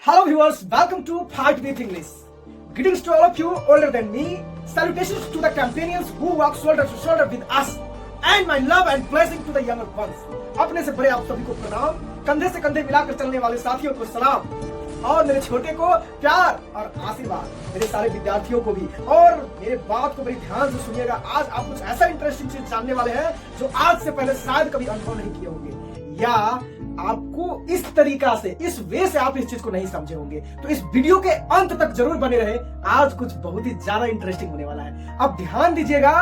Hello viewers, welcome to Fight with English. Greetings to all of you older than me. Salutations to the companions who walk shoulder to shoulder with us. And my love and blessing to the younger ones. अपने से बड़े आप सभी को प्रणाम, कंधे से कंधे मिलाकर चलने वाले साथियों को सलाम, और मेरे छोटे को प्यार और आशीर्वाद, मेरे सारे विद्यार्थियों को भी। और मेरे बात को बड़ी ध्यान से सुनिएगा। आज आप कुछ ऐसा इंटरेस्टिंग चीज जानने वाले हैं जो आज से पहले शायद कभी अनुभव नहीं किए होंगे, या आपको इस तरीका से, इस वे से आप इस चीज को नहीं समझे होंगे। तो इस वीडियो के अंत तक जरूर बने रहे। आज कुछ बहुत ही ज्यादा इंटरेस्टिंग होने वाला है। अब ध्यान दीजिएगा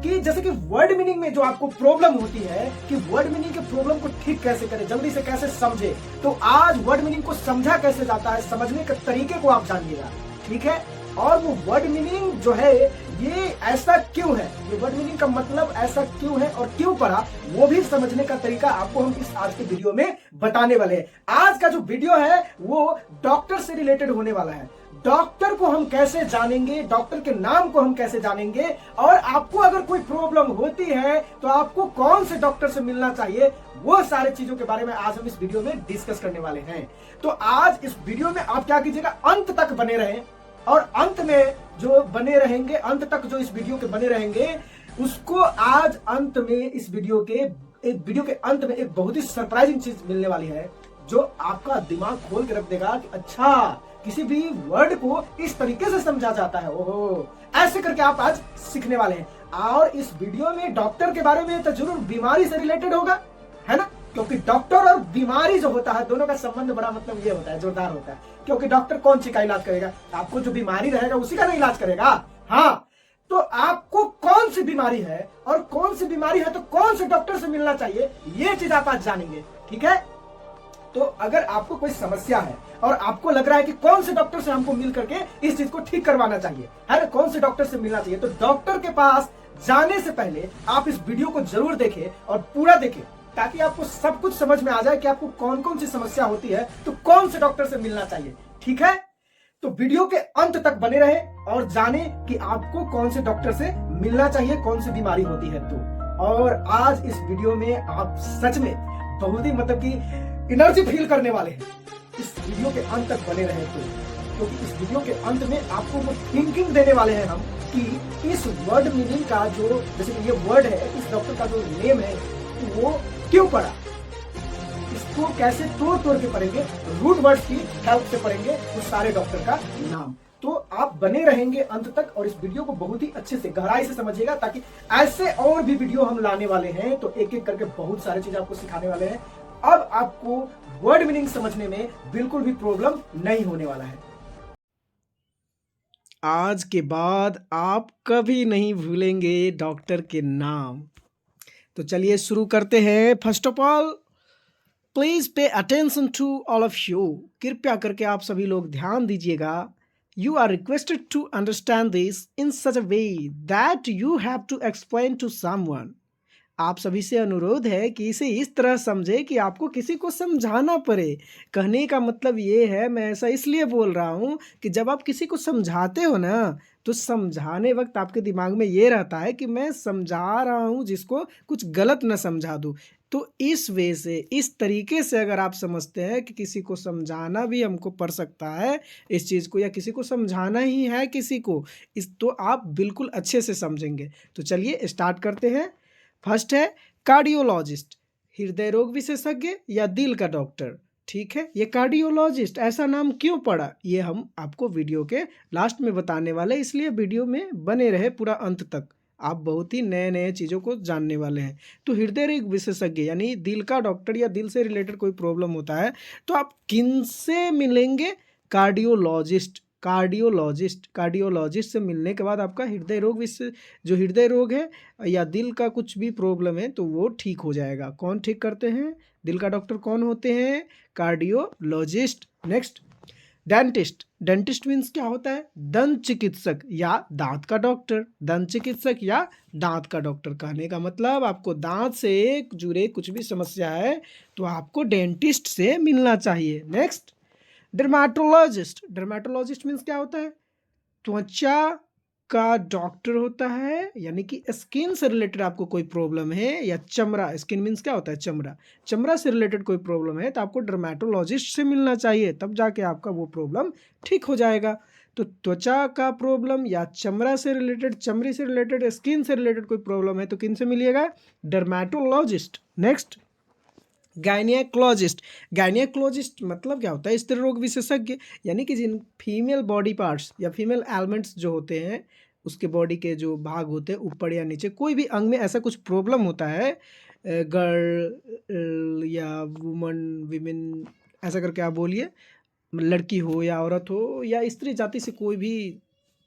कि जैसे कि वर्ड मीनिंग में जो आपको प्रॉब्लम होती है कि वर्ड मीनिंग के प्रॉब्लम को ठीक कैसे करें, जल्दी से कैसे समझे, तो आज वर्ड मीनिंग को समझा कैसे जाता है, समझने के तरीके को आप जानिएगा, ठीक है। और वो वर्ड मीनिंग जो है ये ऐसा क्यों है, ये वर्ड मीनिंग का मतलब ऐसा क्यों है और क्यों पढ़ा, वो भी समझने का तरीका आपको हम इस आज के वीडियो में बताने वाले हैं। आज का जो वीडियो है वो डॉक्टर से रिलेटेड होने वाला है। डॉक्टर को हम कैसे जानेंगे, डॉक्टर के नाम को हम कैसे जानेंगे, और आपको अगर कोई प्रॉब्लम होती है तो आपको कौन से डॉक्टर से मिलना चाहिए, वो सारे चीजों के बारे में आज हम इस वीडियो में डिस्कस करने वाले हैं। तो आज इस वीडियो में आप क्या कीजिएगा, अंत तक बने रहें, और अंत में जो बने रहेंगे, अंत तक जो इस वीडियो के बने रहेंगे, उसको आज अंत में इस वीडियो के अंत में एक बहुत ही सरप्राइजिंग चीज मिलने वाली है जो आपका दिमाग खोल के रख देगा कि अच्छा, किसी भी वर्ड को इस तरीके से समझा जाता है। ओहो, ऐसे करके आप आज सीखने वाले हैं। और इस वीडियो में डॉक्टर के बारे में तो जरूर बीमारी से रिलेटेड होगा, है ना, क्योंकि डॉक्टर और बीमारी जो होता है दोनों का संबंध बड़ा मतलब ये होता है, जोरदार होता है। क्योंकि डॉक्टर कौन सी का इलाज करेगा, आपको जो बीमारी रहेगा उसी का ना इलाज करेगा। हाँ, तो आपको कौन सी बीमारी है और कौन सी बीमारी है तो कौन से डॉक्टर से मिलना चाहिए, ये चीज आप आज जानेंगे, ठीक है। तो अगर आपको कोई समस्या है और आपको लग रहा है कि कौन से डॉक्टर से हमको मिल करके इस चीज को ठीक करवाना चाहिए, है ना, कौन से डॉक्टर से मिलना चाहिए, तो डॉक्टर के पास जाने से पहले आप इस वीडियो को जरूर देखें और पूरा देखें, ताकि आपको सब कुछ समझ में आ जाए कि आपको कौन कौन सी समस्या होती है तो कौन से डॉक्टर से मिलना चाहिए, ठीक है। तो वीडियो के अंत तक बने रहे और जाने कि आपको कौन से डॉक्टर से मिलना चाहिए, कौन सी बीमारी होती है तो। और आज इस वीडियो में आप सच में बहुत ही मतलब कि एनर्जी फील करने वाले हैं। इस वीडियो के अंत तक बने रहे तो, क्योंकि इस वीडियो के अंत में आपको वो थिंकिंग देने वाले हैं हम कि इस वर्ड मीनिंग का जो, जैसे कि ये वर्ड है, इस डॉक्टर का जो नेम है वो क्यों पढ़ा, इसको कैसे तोड़ तोड़ के पढ़ेंगे, रूट वर्ड्स की हेल्प से पढ़ेंगे उस सारे डॉक्टर का नाम। तो आप बने रहेंगे अंत तक और इस वीडियो को बहुत ही अच्छे से गहराई से समझिएगा, ताकि ऐसे और भी वीडियो हम लाने वाले हैं तो एक एक करके बहुत सारी चीजें आपको सिखाने वाले हैं। अब आपको वर्ड मीनिंग समझने में बिल्कुल भी प्रॉब्लम नहीं होने वाला है। आज के बाद आप कभी नहीं भूलेंगे डॉक्टर के नाम। तो चलिए शुरू करते हैं। First of all please pay attention to all of you, कृपया करके आप सभी लोग ध्यान दीजिएगा। You are requested to understand this in such a way that you have to explain to someone. आप सभी से अनुरोध है कि इसे इस तरह समझे कि आपको किसी को समझाना पड़े। कहने का मतलब ये है, मैं ऐसा इसलिए बोल रहा हूँ कि जब आप किसी को समझाते हो ना, तो समझाने वक्त आपके दिमाग में ये रहता है कि मैं समझा रहा हूँ जिसको कुछ गलत न समझा दूँ। तो इस वे से, इस तरीके से अगर आप समझते हैं कि किसी को समझाना भी हमको पड़ सकता है इस चीज़ को, या किसी को समझाना ही है किसी को, तो आप बिल्कुल अच्छे से समझेंगे। तो चलिए स्टार्ट करते हैं। फर्स्ट है कार्डियोलॉजिस्ट, हृदय रोग विशेषज्ञ या दिल का डॉक्टर, ठीक है। ये कार्डियोलॉजिस्ट ऐसा नाम क्यों पड़ा, ये हम आपको वीडियो के लास्ट में बताने वाले, इसलिए वीडियो में बने रहे पूरा अंत तक। आप बहुत ही नए नए चीज़ों को जानने वाले हैं। तो हृदय रोग विशेषज्ञ यानी दिल का डॉक्टर, या दिल से रिलेटेड कोई प्रॉब्लम होता है तो आप किन से मिलेंगे, कार्डियोलॉजिस्ट से मिलने के बाद आपका हृदय रोग जो हृदय रोग है या दिल का कुछ भी प्रॉब्लम है तो वो ठीक हो जाएगा। कौन ठीक करते हैं, दिल का डॉक्टर कौन होते हैं, कार्डियोलॉजिस्ट। नेक्स्ट डेंटिस्ट मीन्स क्या होता है, दंत चिकित्सक या दांत का डॉक्टर। दंत चिकित्सक या दांत का डॉक्टर कहने का मतलब आपको दांत से जुड़े कुछ भी समस्या है तो आपको डेंटिस्ट से मिलना चाहिए। नेक्स्ट डर्माटोलॉजिस्ट मीन्स क्या होता है, त्वचा का डॉक्टर होता है, यानी कि स्किन से रिलेटेड आपको कोई प्रॉब्लम है, या चमड़ा, स्किन मीन्स क्या होता है, चमड़ा, चमड़ा से रिलेटेड कोई प्रॉब्लम है तो आपको डर्मेटोलॉजिस्ट से मिलना चाहिए, तब जाके आपका वो प्रॉब्लम ठीक हो जाएगा। तो त्वचा का प्रॉब्लम या चमड़ा से रिलेटेड, चमड़ी से रिलेटेड, स्किन से रिलेटेड कोई प्रॉब्लम है तो किन से मिलिएगा, डर्मेटोलॉजिस्ट। Next, gynaecologist. गायनिकोलॉजिस्ट मतलब क्या होता है, स्त्री रोग विशेषज्ञ, यानी कि जिन फीमेल बॉडी पार्ट्स या फीमेल एलिमेंट्स जो होते हैं, उसके बॉडी के जो भाग होते हैं ऊपर या नीचे, कोई भी अंग में ऐसा कुछ प्रॉब्लम होता है, गर्ल या वुमन, विमेन, ऐसा करके आप बोलिए, लड़की हो या औरत हो या स्त्री जाति से कोई भी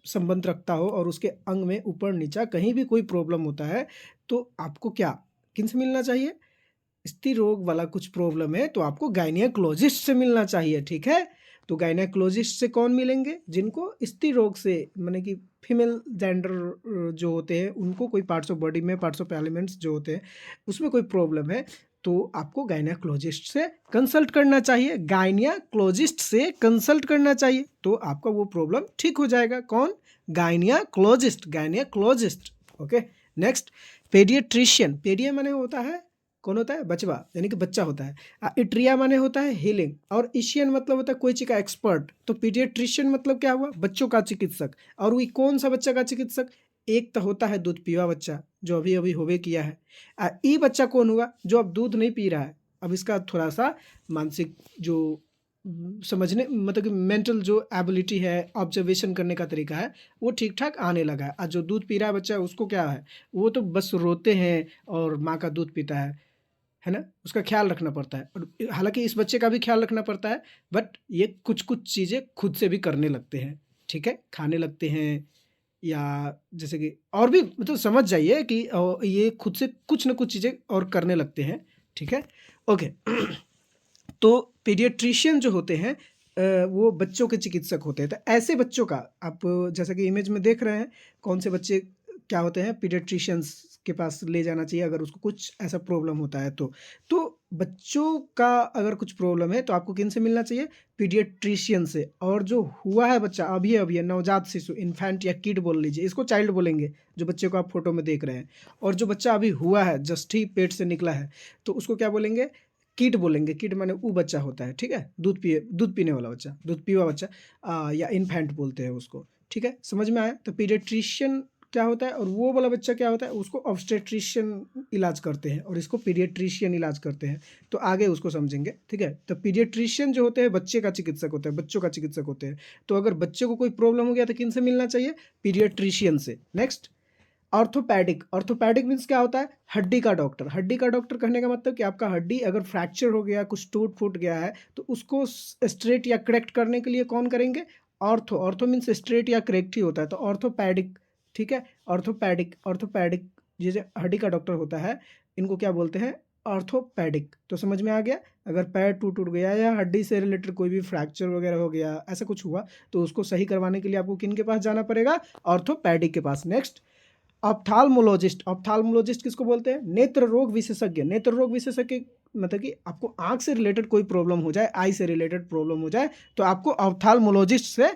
संबंध रखता हो और उसके अंग में ऊपर नीचा कहीं भी कोई प्रॉब्लम होता है, तो आपको क्या, किन से मिलना चाहिए, स्त्री रोग वाला कुछ प्रॉब्लम है तो आपको गायनिकोलॉजिस्ट से मिलना चाहिए, ठीक है। तो गायनिकोलॉजिस्ट से कौन मिलेंगे, जिनको स्त्री रोग से, माने कि फीमेल जेंडर जो होते हैं उनको कोई पार्ट्स ऑफ बॉडी में, पार्ट्स ऑफ एलिमेंट्स जो होते हैं उसमें कोई प्रॉब्लम है, तो आपको गायनिकोलॉजिस्ट से कंसल्ट करना चाहिए, गायनिकोलॉजिस्ट से कंसल्ट करना चाहिए, तो आपका वो प्रॉब्लम ठीक हो जाएगा। कौन, gynaecologist, gynaecologist. Okay, next, paediatrician. Pedia माने होता है, कौन होता है, बचवा, यानी कि बच्चा होता है। इट्रिया माने होता है हीलिंग, और एशियन मतलब होता है कोई चीज़ का एक्सपर्ट। तो पीडियाट्रिशियन मतलब क्या हुआ, बच्चों का चिकित्सक। और वही कौन सा बच्चा का चिकित्सक, एक तो होता है दूध पीवा बच्चा जो अभी अभी होवे किया है, ई बच्चा कौन हुआ, जो अब दूध नहीं पी रहा है, अब इसका थोड़ा सा मानसिक जो समझने, मतलब कि मेंटल जो एबिलिटी है, ऑब्जर्वेशन करने का तरीका है, वो ठीक ठाक आने लगा है। और जो दूध पी रहा है बच्चा, उसको क्या है, वो तो बस रोते हैं और माँ का दूध पीता है ना, उसका ख्याल रखना पड़ता है। और हालांकि इस बच्चे का भी ख्याल रखना पड़ता है, बट ये कुछ कुछ चीज़ें खुद से भी करने लगते हैं, ठीक है, खाने लगते हैं, या जैसे कि और भी, मतलब समझ जाइए कि ये खुद से कुछ ना कुछ चीज़ें और करने लगते हैं, ठीक है। ओके तो पीडियाट्रिशियन जो होते हैं वो बच्चों के चिकित्सक होते हैं। तो ऐसे बच्चों का, आप जैसा कि इमेज में देख रहे हैं, कौन से बच्चे क्या होते हैं, पीडियाट्रिशियंस के पास ले जाना चाहिए अगर उसको कुछ ऐसा प्रॉब्लम होता है तो बच्चों का अगर कुछ प्रॉब्लम है तो आपको किन से मिलना चाहिए, पीडियाट्रिशियन से। और जो हुआ है बच्चा अभी अभी है, नवजात शिशु, इन्फेंट या किड बोल लीजिए, इसको चाइल्ड बोलेंगे जो बच्चे को आप फोटो में देख रहे हैं, और जो बच्चा अभी हुआ है, जस्ट ही पेट से निकला है, तो उसको क्या बोलेंगे, किड बोलेंगे। किड माने वो बच्चा होता है, ठीक है, दूध पीने वाला बच्चा, दूध पीवा बच्चा, या इन्फेंट बोलते हैं उसको, ठीक है, समझ में आया। तो पीडियाट्रिशियन क्या होता है, और वो वाला बच्चा क्या होता है, उसको ऑब्स्टेट्रिशियन इलाज करते हैं और इसको पीडियाट्रिशियन इलाज करते हैं, तो आगे उसको समझेंगे, ठीक है। तो पीडियाट्रिशियन जो होते हैं बच्चे का चिकित्सक होता है, बच्चों का चिकित्सक होते हैं। तो अगर बच्चे को कोई प्रॉब्लम हो गया तो किन से मिलना चाहिए, पीडियाट्रिशियन से। Next, orthopaedic. ऑर्थोपैडिक मीन्स क्या होता है, हड्डी का डॉक्टर। हड्डी का डॉक्टर कहने का मतलब कि आपका हड्डी अगर फ्रैक्चर हो गया, कुछ टूट फूट गया है, तो उसको स्ट्रेट या करेक्ट करने के लिए कौन करेंगे, ऑर्थो। ऑर्थो मीन्स स्ट्रेट या करेक्ट ही होता है, तो ऑर्थोपैडिक, ठीक है। ऑर्थोपैडिक, ऑर्थोपैडिक जैसे हड्डी का डॉक्टर होता है, इनको क्या बोलते हैं, ऑर्थोपैडिक। तो समझ में आ गया, अगर पैर टूट टूट गया या हड्डी से रिलेटेड कोई भी फ्रैक्चर वगैरह हो गया, ऐसा कुछ हुआ, तो उसको सही करवाने के लिए आपको किन के पास जाना पड़ेगा, ऑर्थोपैडिक के पास। नेक्स्ट, ऑप्थाल्मोलॉजिस्ट। ऑप्थाल्मोलॉजिस्ट किसको बोलते हैं, नेत्र रोग विशेषज्ञ। नेत्र रोग विशेषज्ञ मतलब कि आपको आंख से रिलेटेड कोई प्रॉब्लम हो जाए, आई से रिलेटेड प्रॉब्लम हो जाए, तो आपको ऑप्थाल्मोलॉजिस्ट से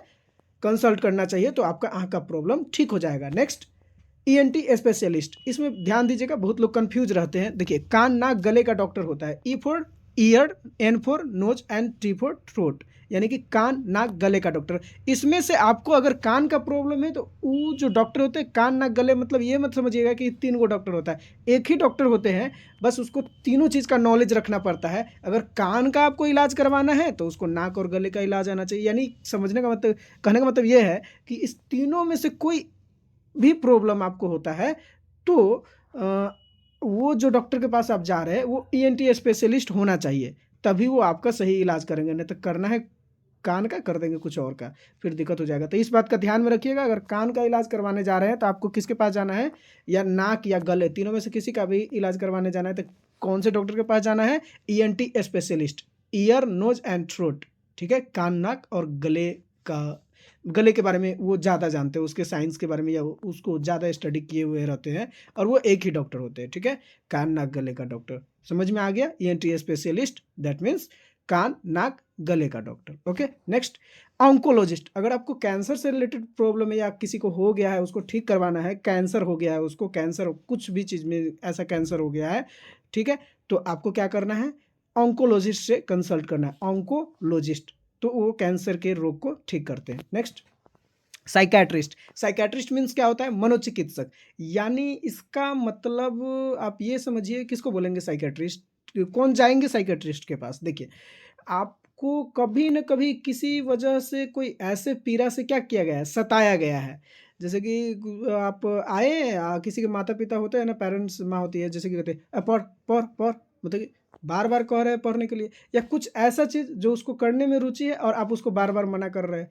कंसल्ट करना चाहिए, तो आपका आंख का प्रॉब्लम ठीक हो जाएगा। Next, ENT specialist. इसमें ध्यान दीजिएगा, बहुत लोग कंफ्यूज रहते हैं। देखिए, कान नाक गले का डॉक्टर होता है, E for ear, N for nose and T for throat, यानी कि कान नाक गले का डॉक्टर। इसमें से आपको अगर कान का प्रॉब्लम है तो वो जो डॉक्टर होते हैं कान नाक गले, मतलब ये मत समझिएगा कि 3 गो डॉक्टर होता है, एक ही डॉक्टर होते हैं, बस उसको तीनों चीज़ का नॉलेज रखना पड़ता है। अगर कान का आपको इलाज करवाना है तो उसको नाक और गले का इलाज आना चाहिए, यानी समझने का मतलब, कहने का मतलब ये है कि इस तीनों में से कोई भी प्रॉब्लम आपको होता है तो वो जो डॉक्टर के पास आप जा रहे हैं वो ईएनटी स्पेशलिस्ट होना चाहिए, तभी वो आपका सही इलाज करेंगे। नहीं तो करना है कान का, कर देंगे कुछ और का, फिर दिक्कत हो जाएगा। तो इस बात का ध्यान में रखिएगा, अगर कान का इलाज करवाने जा रहे हैं तो आपको किसके पास जाना है, या नाक या गले, तीनों में से किसी का भी इलाज करवाने जाना है तो कौन से डॉक्टर के पास जाना है, ENT specialist, ear nose and throat, ठीक है। कान नाक और गले के बारे में वो ज़्यादा जानते हैं, उसके साइंस के बारे में, या उसको ज़्यादा स्टडी किए हुए रहते हैं, और वो एक ही डॉक्टर होते हैं, ठीक है, कान नाक गले का डॉक्टर। समझ में आ गया, ईएनटी स्पेशलिस्ट, दैट मीन्स कान, नाक, गले का डॉक्टर। Okay, next oncologist. अगर आपको कैंसर से रिलेटेड प्रॉब्लम है या किसी को हो गया है उसको ठीक करवाना है, कैंसर हो गया है उसको, कैंसर कुछ भी चीज़ में ऐसा कैंसर हो गया है, ठीक है, तो आपको क्या करना है, ऑन्कोलॉजिस्ट से कंसल्ट करना है। ऑन्कोलॉजिस्ट तो वो कैंसर के रोग को ठीक करते हैं। Next psychiatrist. साइकेट्रिस्ट मीन्स क्या होता है, मनोचिकित्सक, यानी इसका मतलब आप ये समझिए किसको बोलेंगे साइकेट्रिस्ट, कौन जाएंगे साइकेट्रिस्ट के पास। देखिए, आपको कभी न कभी किसी वजह से कोई ऐसे पीड़ा से क्या किया गया है, सताया गया है। जैसे कि आप आए किसी के माता पिता होते हैं ना, पेरेंट्स, माँ होती है, जैसे कि कहते हैं पढ़ पढ़ पढ़, मतलब कि बार बार कह रहे हैं पढ़ने के लिए, या कुछ ऐसा चीज़ जो उसको करने में रुचि है और आप उसको बार बार मना कर रहे हैं,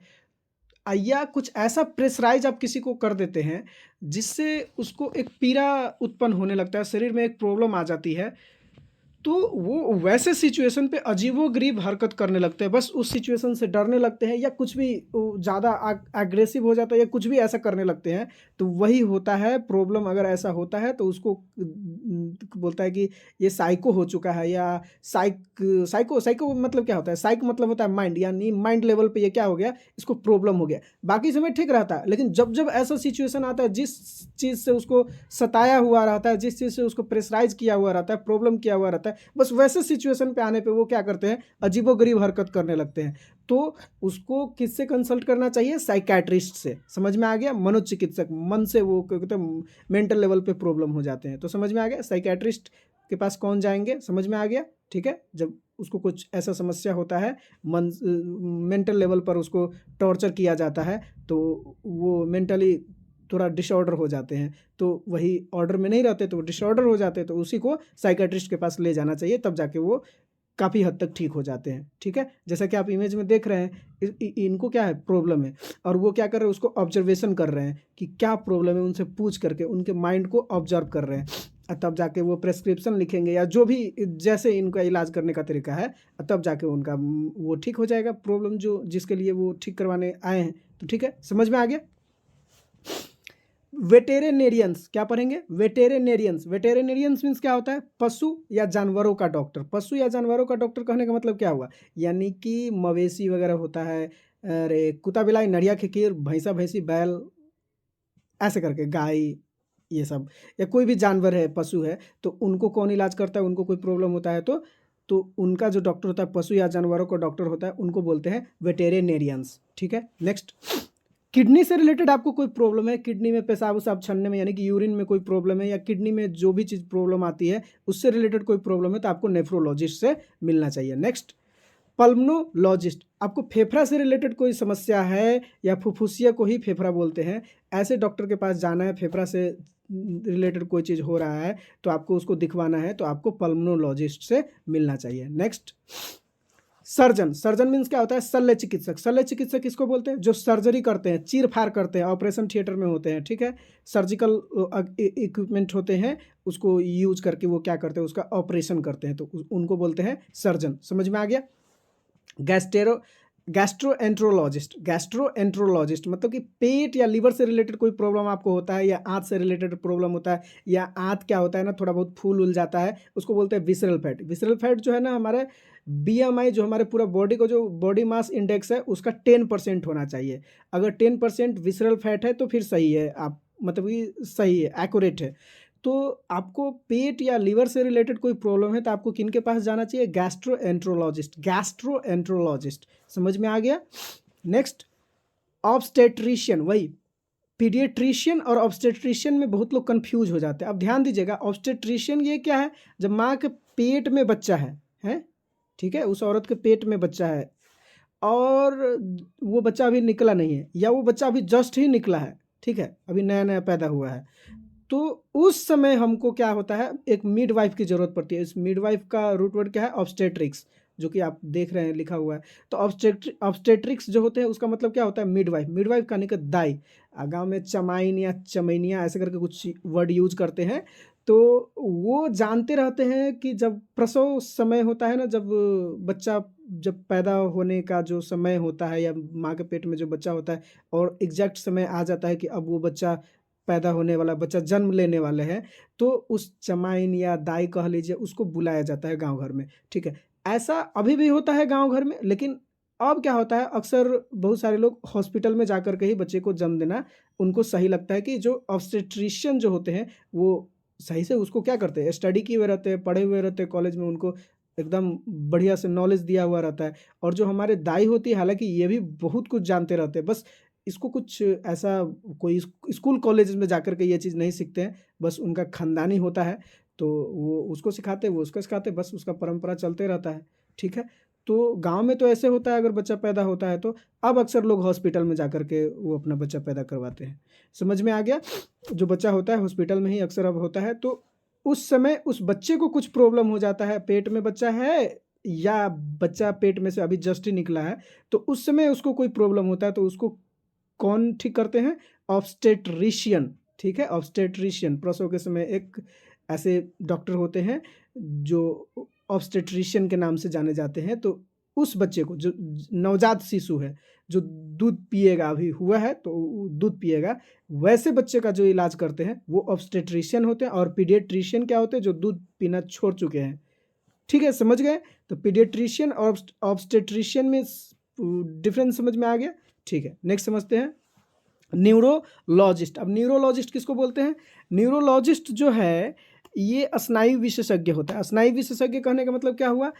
या कुछ ऐसा प्रेशराइज आप किसी को कर देते हैं जिससे उसको एक पीड़ा उत्पन्न होने लगता है, शरीर में एक प्रॉब्लम आ जाती है, तो वो वैसे सिचुएशन पे अजीबोगरीब हरकत करने लगते हैं, बस उस सिचुएशन से डरने लगते हैं, या कुछ भी ज़्यादा एग्रेसिव हो जाता है, या कुछ भी ऐसा करने लगते हैं, तो वही होता है प्रॉब्लम। अगर ऐसा होता है तो उसको बोलता है कि ये साइको हो चुका है, या साइको साइको मतलब क्या होता है, साइक मतलब होता है माइंड, यानी माइंड लेवल पे ये क्या हो गया, इसको प्रॉब्लम हो गया। बाकी समय ठीक रहता है, लेकिन जब जब ऐसा सिचुएशन आता है, जिस चीज़ से उसको सताया हुआ रहता है, जिस चीज़ से उसको प्रेशराइज किया हुआ रहता है, प्रॉब्लम किया हुआ रहता है, बस वैसे सिचुएशन पे आने पे वो क्या करते हैं, अजीबोगरीब हरकत करने लगते हैं। तो उसको किससे कंसल्ट करना चाहिए, साइकेट्रिस्ट से। समझ में आ गया, मनोचिकित्सक, मन से वो क्या कहते हैं, मेंटल लेवल पे प्रॉब्लम हो जाते हैं। तो समझ में आ गया, साइकेट्रिस्ट के पास कौन जाएंगे, समझ में आ गया, ठीक है। जब उसको कुछ ऐसा समस्या होता है, मन मेंटल लेवल पर उसको टॉर्चर किया जाता है, तो वो मेंटली थोड़ा डिसऑर्डर हो जाते हैं, तो वही ऑर्डर में नहीं रहते तो डिसऑर्डर हो जाते हैं, तो उसी को साइकेट्रिस्ट के पास ले जाना चाहिए, तब जाके वो काफ़ी हद तक ठीक हो जाते हैं, ठीक है। जैसा कि आप इमेज में देख रहे हैं, इनको क्या है, प्रॉब्लम है, और वो क्या कर रहे हैं, उसको ऑब्जर्वेशन कर रहे हैं कि क्या प्रॉब्लम है, उनसे पूछ करके उनके माइंड को ऑब्जर्व कर रहे हैं, तब जाके वो प्रेस्क्रिप्शन लिखेंगे, या जो भी जैसे इनका इलाज करने का तरीका है, तब जाके उनका वो ठीक हो जाएगा, प्रॉब्लम जो जिसके लिए वो ठीक करवाने आए हैं। तो ठीक है, समझ में आ गया। वेटेरिनेरियंस क्या पढ़ेंगे, वेटेरिनेरियंस। वेटेरिनेरियंस मीन्स क्या होता है, पशु या जानवरों का डॉक्टर। पशु या जानवरों का डॉक्टर कहने का मतलब क्या हुआ, यानी कि मवेशी वगैरह होता है, अरे कुत्ता बिलाई नढ़िया खिकीर, भैंसा भैंसी बैल, ऐसे करके गाय, ये सब, या कोई भी जानवर है, पशु है, तो उनको कौन इलाज करता है, उनको कोई प्रॉब्लम होता है तो उनका जो डॉक्टर होता है, पशु या जानवरों का डॉक्टर होता है, उनको बोलते हैं वेटेरिनेरियंस, ठीक है। नेक्स्ट, किडनी से रिलेटेड आपको कोई प्रॉब्लम है, किडनी में पेशाब उसाब छनने में, यानी कि यूरिन में कोई प्रॉब्लम है, या किडनी में जो भी चीज़ प्रॉब्लम आती है उससे रिलेटेड कोई प्रॉब्लम है, तो आपको नेफ्रोलॉजिस्ट से मिलना चाहिए। Next, pulmonologist. आपको फेफड़ा से रिलेटेड कोई समस्या है, या फुफ्फुसिया को ही फेफड़ा बोलते हैं, ऐसे डॉक्टर के पास जाना है, फेफड़ा से रिलेटेड कोई चीज़ हो रहा है तो आपको उसको दिखवाना है, तो आपको पल्मनोलॉजिस्ट से मिलना चाहिए। Next, surgeon. सर्जन मीन्स क्या होता है, शल्य चिकित्सक। शल्य चिकित्सक किसको बोलते हैं, जो सर्जरी करते हैं, चीर फाड़ करते हैं, ऑपरेशन थिएटर में होते हैं, ठीक है। सर्जिकल इक्विपमेंट होते हैं, उसको यूज करके वो क्या करते हैं, उसका ऑपरेशन करते हैं, तो उनको बोलते हैं सर्जन। समझ में आ गया। गैस्ट्रोएंट्रोलॉजिस्ट। गैस्ट्रोएंट्रोलॉजिस्ट मतलब कि पेट या लीवर से रिलेटेड कोई प्रॉब्लम आपको होता है, या आंत से रिलेटेड प्रॉब्लम होता है, या आंत क्या होता है ना, थोड़ा बहुत फूल उल जाता है, उसको बोलते हैं विसरल फैट। विसरल फैट जो है ना, हमारे BMI, जो हमारे पूरा बॉडी को जो बॉडी मास इंडेक्स है, उसका 10% होना चाहिए। अगर 10% विसरल फैट है तो फिर सही है, आप मतलब कि सही है, एक्यूरेट है। तो आपको पेट या लीवर से रिलेटेड कोई प्रॉब्लम है तो आपको किन के पास जाना चाहिए, गैस्ट्रोएंट्रोलॉजिस्ट। गैस्ट्रोएंट्रोलॉजिस्ट, समझ में आ गया। Next, obstetrician. वही पीडियाट्रिशियन और ऑब्स्टेट्रिशियन में बहुत लोग कंफ्यूज हो जाते हैं। अब ध्यान दीजिएगा, ऑब्स्टेट्रिशियन ये क्या है, जब माँ के पेट में बच्चा है, ठीक है, उस औरत के पेट में बच्चा है और वो बच्चा अभी निकला नहीं है, या वो बच्चा अभी जस्ट ही निकला है, ठीक है, अभी नया नया पैदा हुआ है, तो उस समय हमको क्या होता है, एक मिडवाइफ की ज़रूरत पड़ती है। इस मिडवाइफ का रूट वर्ड क्या है, ऑब्स्टेट्रिक्स, जो कि आप देख रहे हैं लिखा हुआ है। तो ऑब्स्टेट्रिक्स जो होते हैं उसका मतलब क्या होता है, मिडवाइफ। मिडवाइफ कहने का दाई, गाँव में चमाइन या चमैनिया ऐसे करके कुछ वर्ड यूज करते हैं। तो वो जानते रहते हैं कि जब प्रसव समय होता है ना, जब बच्चा जब पैदा होने का जो समय होता है, या माँ के पेट में जो बच्चा होता है, और एग्जैक्ट समय आ जाता है कि अब वो बच्चा पैदा होने वाला, बच्चा जन्म लेने वाले हैं, तो उस चमाइन या दाई कह लीजिए, उसको बुलाया जाता है गांव घर में, ठीक है। ऐसा अभी भी होता है गांव घर में, लेकिन अब क्या होता है, अक्सर बहुत सारे लोग हॉस्पिटल में जाकर के ही बच्चे को जन्म देना उनको सही लगता है, कि जो ऑब्स्टेट्रिशियन जो होते हैं वो सही से उसको क्या करते हैं, स्टडी किए हुए रहते हैं, पढ़े हुए रहते हैं, कॉलेज में उनको एकदम बढ़िया से नॉलेज दिया हुआ रहता है। और जो हमारे दाई होती है, हालांकि ये भी बहुत कुछ जानते रहते हैं, बस इसको कुछ ऐसा कोई स्कूल कॉलेज में जाकर के ये चीज़ नहीं सीखते हैं, बस उनका खानदानी होता है तो वो उसको सिखाते, वो उसको सिखाते, बस उसका परंपरा चलते रहता है। ठीक है, तो गांव में तो ऐसे होता है, अगर बच्चा पैदा होता है तो अब अक्सर लोग हॉस्पिटल में जाकर के वो अपना बच्चा पैदा करवाते हैं। समझ में आ गया? जो बच्चा होता है हॉस्पिटल में ही अक्सर अब होता है, तो उस समय उस बच्चे को कुछ प्रॉब्लम हो जाता है, पेट में बच्चा है या बच्चा पेट में से अभी जस्ट ही निकला है, तो उस समय उसको कोई प्रॉब्लम होता है तो उसको कौन ठीक करते हैं? ऑब्स्टेट्रिशियन। ठीक है, ऑब्स्टेट्रिशियन प्रसव के समय एक ऐसे डॉक्टर होते हैं जो ऑब्स्टेट्रिशियन के नाम से जाने जाते हैं। तो उस बच्चे को, जो नवजात शिशु है, जो दूध पिएगा, अभी हुआ है तो दूध पिएगा, वैसे बच्चे का जो इलाज करते हैं वो ऑब्स्टेट्रिशियन होते हैं। और पीडियाट्रिशियन क्या होते हैं? जो दूध पीना छोड़ चुके हैं। ठीक है, समझ गए? तो पीडियाट्रिशियन और ऑब्स्टेट्रिशियन में डिफरेंस समझ में आ गया? ठीक है, नेक्स्ट समझते हैं न्यूरोलॉजिस्ट। अब न्यूरोलॉजिस्ट किसको बोलते हैं? न्यूरोलॉजिस्ट जो है ये स्नायु विशेषज्ञ होता है। स्नायु विशेषज्ञ कहने का मतलब क्या हुआ?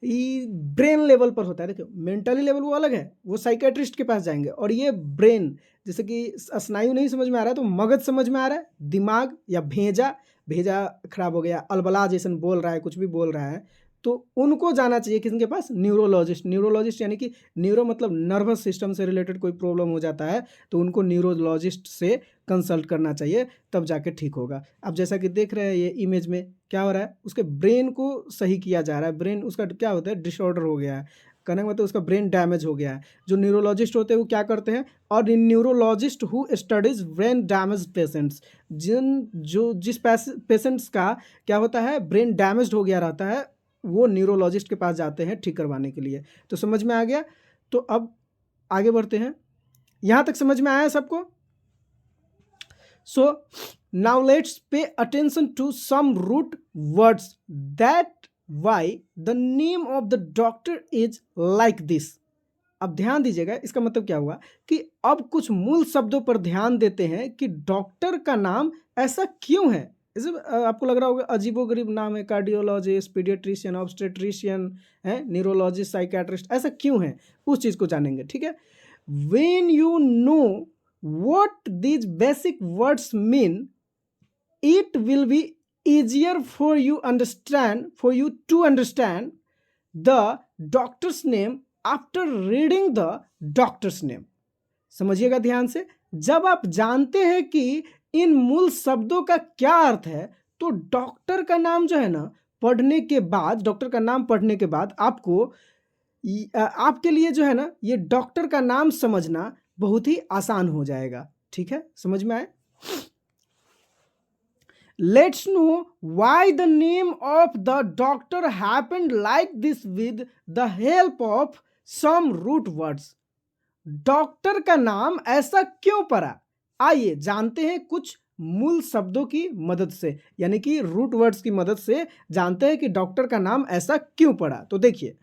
ये ब्रेन लेवल पर होता है। देखो, मेंटली लेवल वो अलग है, वो साइकेट्रिस्ट के पास जाएंगे, और ये ब्रेन, जैसे कि स्नायु नहीं समझ में आ रहा है तो मगज समझ में आ रहा है, दिमाग या भेजा, भेजा खराब हो गया, अलबला जैसन बोल रहा है, कुछ भी बोल रहा है, तो उनको जाना चाहिए किसके पास? न्यूरोलॉजिस्ट। न्यूरोलॉजिस्ट यानी कि न्यूरो मतलब नर्वस सिस्टम से रिलेटेड कोई प्रॉब्लम हो जाता है तो उनको न्यूरोलॉजिस्ट से कंसल्ट करना चाहिए, तब जाके ठीक होगा। अब जैसा कि देख रहे हैं ये इमेज में क्या हो रहा है, उसके ब्रेन को सही किया जा रहा है। ब्रेन उसका क्या होता है? डिसऑर्डर हो गया है, कहने का मतलब उसका ब्रेन डैमेज हो गया है। जो न्यूरोलॉजिस्ट होते हैं वो क्या करते हैं? और इन neurologist who studies brain damage patients, जिस पेशेंट्स का क्या होता है, ब्रेन डैमेज हो गया रहता है, वो न्यूरोलॉजिस्ट के पास जाते हैं ठीक करवाने के लिए। तो समझ में आ गया? तो अब आगे बढ़ते हैं। यहां तक समझ में आया सबको? So now let's pay attention to some root words that why the name of the doctor is like this. अब ध्यान दीजिएगा, इसका मतलब क्या हुआ कि अब कुछ मूल शब्दों पर ध्यान देते हैं कि डॉक्टर का नाम ऐसा क्यों है। इसे आपको लग रहा होगा अजीबोगरीब नाम है, कार्डियोलॉजिस्ट, पीडियाट्रिशियन, ऑब्स्टेट्रिशियन है, न्यूरोलॉजिस्ट, साइकेट्रिस्ट, ऐसा क्यों है, उस चीज़ को जानेंगे। ठीक है, when you know what these basic words mean, it will be easier for you to understand the doctor's name after reading the doctor's name। समझिएगा ध्यान से, जब आप जानते हैं कि इन मूल शब्दों का क्या अर्थ है, तो डॉक्टर का नाम जो है ना, पढ़ने के बाद, डॉक्टर का नाम पढ़ने के बाद आपको आपके लिए जो है ना, ये डॉक्टर का नाम समझना बहुत ही आसान हो जाएगा। ठीक है, समझ में आए? Let's know why the name of the doctor happened like this with the help of some root words। Doctor का नाम ऐसा क्यों पड़ा? आइए जानते हैं कुछ मूल शब्दों की मदद से, यानी कि रूट वर्ड्स की मदद से जानते हैं कि डॉक्टर का नाम ऐसा क्यों पड़ा। तो देखिए,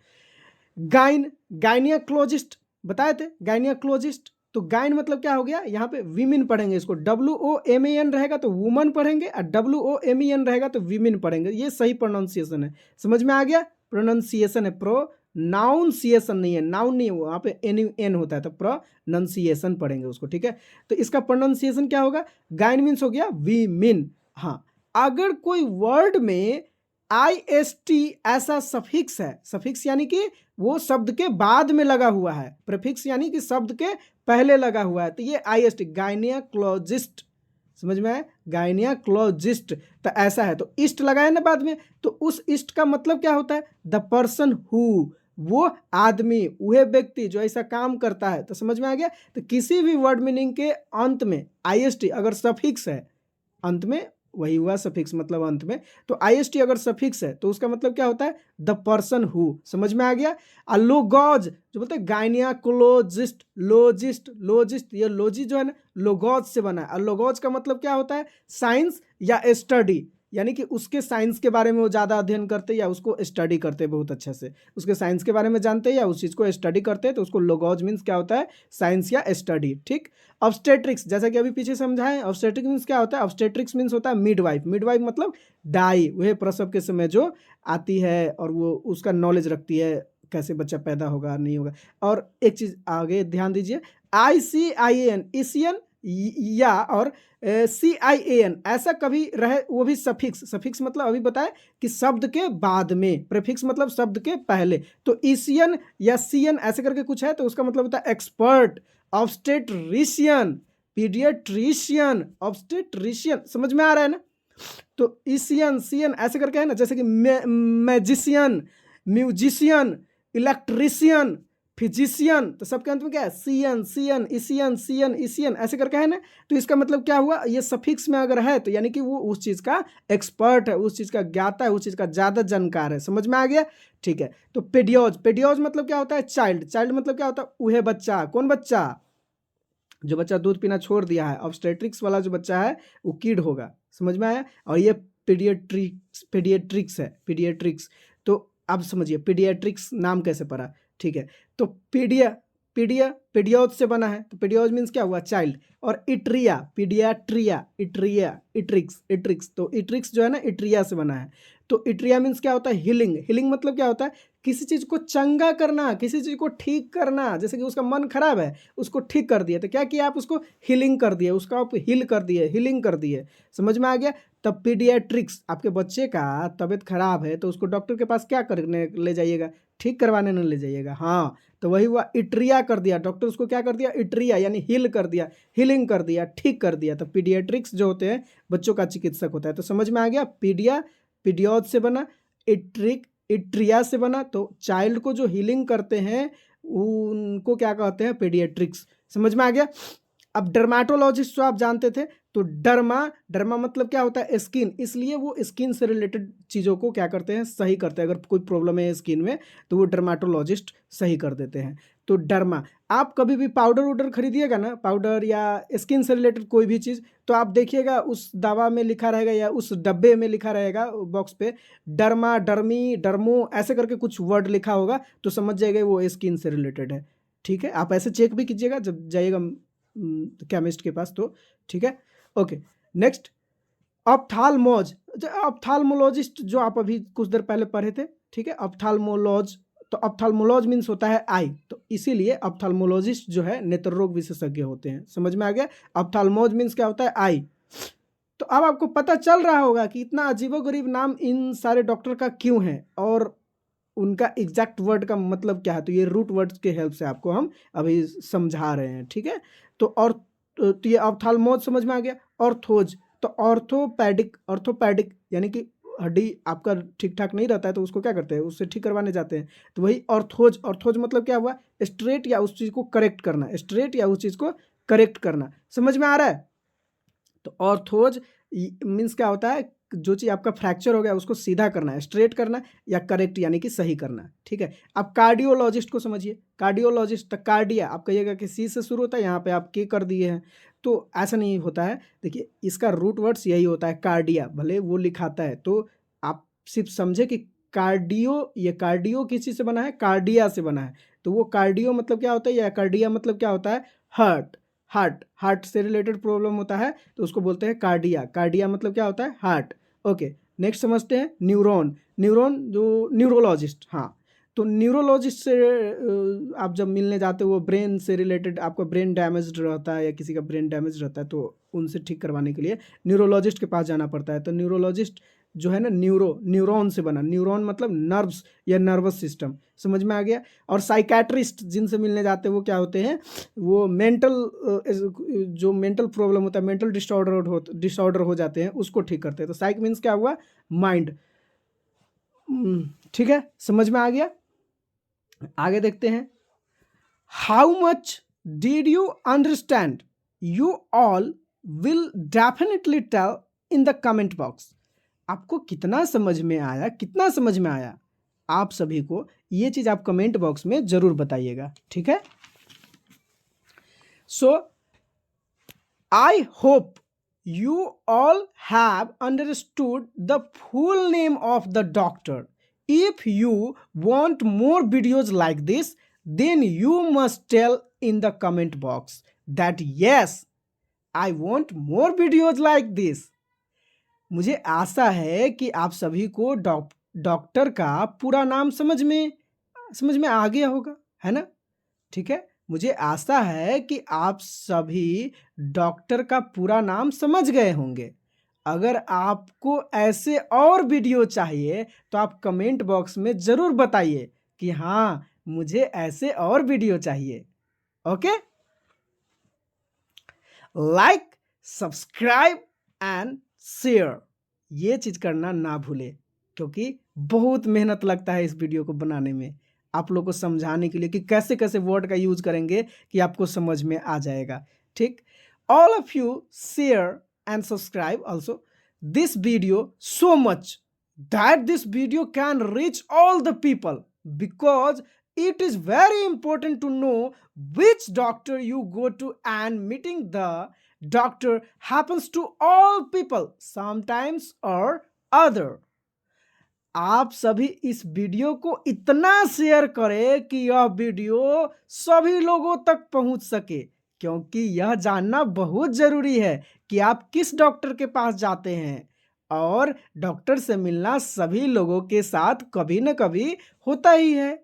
गायनियोलॉजिस्ट बताए थे, गायनियोलॉजिस्ट, तो गाइन मतलब क्या हो गया? यहाँ पे वीमेन पढ़ेंगे, इसको WOMAN रहेगा तो वुमन पढ़ेंगे, और WOMEN रहेगा तो वीमेन पढ़ेंगे। ये सही प्रोनाउंसिएशन है, समझ में आ गया? प्रोनाउंसिएशन है, प्रोनाउंसिएशन नहीं है, नाउन नहीं है, वहाँ पे N होता है, तो प्रोनाउंसिएशन पढ़ेंगे उसको। ठीक है, तो इसका प्रोनाउंसिएशन क्या होगा? गाइन मीन्स हो गया वीमेन। हाँ, अगर कोई वर्ड में IST ऐसा सफिक्स है, सफिक्स यानी कि वो शब्द के बाद में लगा हुआ है, प्रीफिक्स यानी कि शब्द के पहले लगा हुआ है, तो ये IST, गायनियोलॉजिस्ट, समझ में आया? गायनियोलॉजिस्ट, तो ऐसा है, तो इस्ट लगाया ना बाद में, तो उस इस्ट का मतलब क्या होता है? द पर्सन हु, वो आदमी, वह व्यक्ति जो ऐसा काम करता है। तो समझ में आ गया? तो किसी भी वर्ड मीनिंग के अंत में IST अगर सफिक्स है, अंत में वही हुआ सफिक्स मतलब अंत में, तो IST अगर सफिक्स है तो उसका मतलब क्या होता है? The person who. समझ में आ गया? लोगोज जो बोलते हैं गायनियोलॉजिस्ट, लोजिस्ट, ये लोजी जो है ना लोगोज से बना है, और लोगोज का मतलब क्या होता है? साइंस या स्टडी, यानी कि उसके साइंस के बारे में वो ज़्यादा अध्ययन करते हैं या उसको स्टडी करते हैं बहुत अच्छे से, उसके साइंस के बारे में जानते हैं या उस चीज़ को स्टडी करते हैं, तो उसको लोगोज मीन्स क्या होता है, साइंस या स्टडी। ठीक, ऑब्स्टेट्रिक्स जैसा कि अभी पीछे समझाएं, ऑब्स्टेट्रिक्स मीन्स क्या होता है, ऑब्स्टेट्रिक्स मीन्स होता है मिडवाइफ। मिडवाइफ मतलब दाई, वह प्रसव के समय जो आती है और वो उसका नॉलेज रखती है कैसे बच्चा पैदा होगा नहीं होगा। और एक चीज़ आगे ध्यान दीजिए, ICIAN इसियन या और CIAN ऐसा कभी रहे, वो भी सफिक्स। सफिक्स मतलब अभी बताए कि शब्द के बाद में, प्रीफिक्स मतलब शब्द के पहले। तो इसियन या सियन ऐसे करके कुछ है तो उसका मतलब होता है एक्सपर्ट, ऑब्स्टेट्रिशियन, पीडियाट्रिशियन, ऑब्स्टेट्रिशियन। समझ में आ रहा है ना? तो इसियन सियन ऐसे करके है ना, जैसे कि मैजिशियन, म्यूजिशियन, इलेक्ट्रिशियन, फिजिशियन, तो सबके अंत में क्या है, सियन सियन इसियन सियन इसियन ऐसे करके है ना। तो इसका मतलब क्या हुआ, ये सफिक्स में अगर है तो यानी कि वो उस चीज़ का एक्सपर्ट है, उस चीज़ का ज्ञाता है, उस चीज़ का ज़्यादा जानकार है। समझ में आ गया? ठीक है। तो पेडियोज, पेडियोज मतलब क्या होता है, चाइल्ड। चाइल्ड मतलब क्या होता है, वह बच्चा। कौन बच्चा? जो बच्चा दूध पीना छोड़ दिया है। ऑब्स्टेट्रिक्स वाला जो बच्चा है वो किड होगा। समझ में आया? और ये पीडियाट्रिक्स, पीडियाट्रिक्स है, पीडियाट्रिक्स। तो अब समझिए पीडियाट्रिक्स नाम कैसे पड़ा। ठीक है, तो पीडिया, पीडिया पीडियोज से बना है, तो पीडियोज मीन्स क्या हुआ, चाइल्ड। और इट्रिया, पीडियाट्रिया, इट्रिया, इट्रिक्स, इट्रिक्स, तो इट्रिक्स जो है ना इट्रिया से बना है। तो इट्रिया मीन्स क्या होता है, हीलिंग। हीलिंग मतलब क्या होता है, किसी चीज़ को चंगा करना, किसी चीज़ को ठीक करना। जैसे कि उसका मन खराब है, उसको ठीक कर दिए, तो क्या किया आप, उसको हीलिंग कर दिए, उसका आप हील कर दिए, हीलिंग कर दिए। समझ में आ गया? तब पीडियाट्रिक्स, आपके बच्चे का तबीयत खराब है तो उसको डॉक्टर के पास क्या करने ले जाइएगा, ठीक करवाने नहीं ले जाइएगा। हाँ, तो वही हुआ, इट्रिया कर दिया डॉक्टर, उसको क्या कर दिया, इट्रिया यानी हील कर दिया, हीलिंग कर दिया, ठीक कर दिया। तो पीडियाट्रिक्स जो होते हैं बच्चों का चिकित्सक होता है। तो समझ में आ गया, पीडिया पीडियोज से बना, इट्रिक इट्रिया से बना, तो चाइल्ड को जो हीलिंग करते हैं उनको क्या कहते हैं, पीडियाट्रिक्स। समझ में आ गया? अब डर्माटोलॉजिस्ट जो आप जानते थे, तो डर्मा, डर्मा मतलब क्या होता है, स्किन। इसलिए वो स्किन से रिलेटेड चीज़ों को क्या करते हैं, सही करते हैं। अगर कोई प्रॉब्लम है स्किन में तो वो डर्माटोलॉजिस्ट सही कर देते हैं। तो डर्मा, आप कभी भी पाउडर वुडर खरीदिएगा ना, पाउडर या स्किन से रिलेटेड कोई भी चीज़, तो आप देखिएगा उस दवा में लिखा रहेगा या उस डब्बे में लिखा रहेगा बॉक्स पे डर्मा, डर्मी, डर्मो ऐसे करके कुछ वर्ड लिखा होगा, तो समझ जाएगा वो स्किन से रिलेटेड है। ठीक है, आप ऐसे चेक भी कीजिएगा जब जाइएगा केमिस्ट के पास तो। ठीक है, ओके। नेक्स्ट, ऑप्थाल्मोज, ऑप्थाल्मोलॉजिस्ट जो आप अभी कुछ देर पहले पढ़े थे। ठीक है, ऑप्थाल्मोलॉज, तो ऑप्थाल्मोलॉज मीन्स होता है आई, तो इसीलिए ऑप्थाल्मोलॉजिस्ट जो है नेत्र रोग विशेषज्ञ होते हैं। समझ में आ गया? ऑप्थाल्मोज मीन्स क्या होता है, आई। तो अब आपको पता चल रहा होगा कि इतना अजीबोगरीब नाम इन सारे डॉक्टर का क्यों है और उनका एग्जैक्ट वर्ड का मतलब क्या है। तो ये रूट वर्ड्स के हेल्प से आपको हम अभी समझा रहे हैं। ठीक है, तो ये ऑप्थाल्मोज समझ में आ गया। ऑर्थोज, तो ऑर्थोपैडिक, ऑर्थोपैडिक यानी कि हड्डी आपका ठीक ठाक नहीं रहता है तो उसको क्या करते हैं, उससे ठीक करवाने जाते हैं। तो वही ऑर्थोज, ऑर्थोज मतलब क्या हुआ, स्ट्रेट या उस चीज़ को करेक्ट करना, स्ट्रेट या उस चीज़ को करेक्ट करना। समझ में आ रहा है? तो ऑर्थोज मीन्स क्या होता है, जो चीज़ आपका फ्रैक्चर हो गया उसको सीधा करना है, स्ट्रेट करना या करेक्ट यानी कि सही करना। ठीक है, आप कार्डियोलॉजिस्ट को समझिए। कार्डियोलॉजिस्ट, तो कार्डिया आप कहिएगा कि सी से शुरू होता है, यहाँ पे आप के कर दिए हैं, तो ऐसा नहीं होता है। देखिए इसका रूट वर्ड्स यही होता है कार्डिया, भले वो लिखाता है। तो आप सिर्फ समझे कि कार्डियो, ये कार्डियो किस चीज़ से बना है, कार्डिया से बना है। तो वो कार्डियो मतलब क्या होता है या कार्डिया मतलब क्या होता है, हार्ट। हार्ट, हार्ट से रिलेटेड प्रॉब्लम होता है तो उसको बोलते हैं कार्डिया। कार्डिया मतलब क्या होता है, हार्ट। ओके, नेक्स्ट समझते हैं न्यूरॉन। न्यूरॉन जो न्यूरोलॉजिस्ट, हाँ, तो न्यूरोलॉजिस्ट से आप जब मिलने जाते हो, वो ब्रेन से रिलेटेड, आपका ब्रेन डैमेज रहता है या किसी का ब्रेन डैमेज रहता है तो उनसे ठीक करवाने के लिए न्यूरोलॉजिस्ट के पास जाना पड़ता है। तो न्यूरोलॉजिस्ट जो है ना, न्यूरॉन से बना, न्यूरॉन मतलब नर्व्स या नर्वस सिस्टम। समझ में आ गया? और साइकैट्रिस्ट जिनसे मिलने जाते हैं वो क्या होते हैं, वो मेंटल, जो मेंटल प्रॉब्लम होता है, मेंटल डिसऑर्डर हो जाते हैं, उसको ठीक करते हैं। तो साइक मीन्स क्या हुआ, माइंड। ठीक है, समझ में आ गया? आगे देखते हैं, how much did you understand, you all will definitely tell in the comment box. आपको कितना समझ में आया, कितना समझ में आया, आप सभी को ये चीज आप कमेंट बॉक्स में जरूर बताइएगा। ठीक है, so I hope you all have understood the full name of the doctor. If you want more videos like this, then you must tell in the comment box that yes, I want more videos like this. मुझे आशा है कि आप सभी को doctor का पूरा नाम समझ में आ गया होगा, है ना? ठीक है, मुझे आशा है कि आप सभी डॉक्टर का पूरा नाम समझ गए होंगे। अगर आपको ऐसे और वीडियो चाहिए तो आप कमेंट बॉक्स में ज़रूर बताइए कि हाँ, मुझे ऐसे और वीडियो चाहिए। Okay, like, subscribe and share, ये चीज़ करना ना भूले, क्योंकि बहुत मेहनत लगता है इस वीडियो को बनाने में, आप लोग को समझाने के लिए कि कैसे कैसे वर्ड का यूज करेंगे कि आपको समझ में आ जाएगा। ठीक, all of you share and subscribe also this video so much that this video can reach all the people, because it is very important to know which doctor you go to, and meeting the doctor happens to all people sometimes or other. आप सभी इस video को इतना share करें कि यह video सभी लोगों तक पहुंच सके, क्योंकि यह जानना बहुत जरूरी है कि आप किस डॉक्टर के पास जाते हैं, और डॉक्टर से मिलना सभी लोगों के साथ कभी न कभी होता ही है।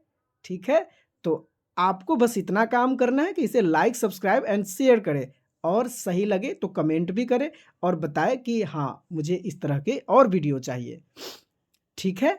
ठीक है, तो आपको बस इतना काम करना है कि इसे लाइक, सब्सक्राइब एंड शेयर करें, और सही लगे तो कमेंट भी करें और बताएं कि हाँ, मुझे इस तरह के और वीडियो चाहिए। ठीक है,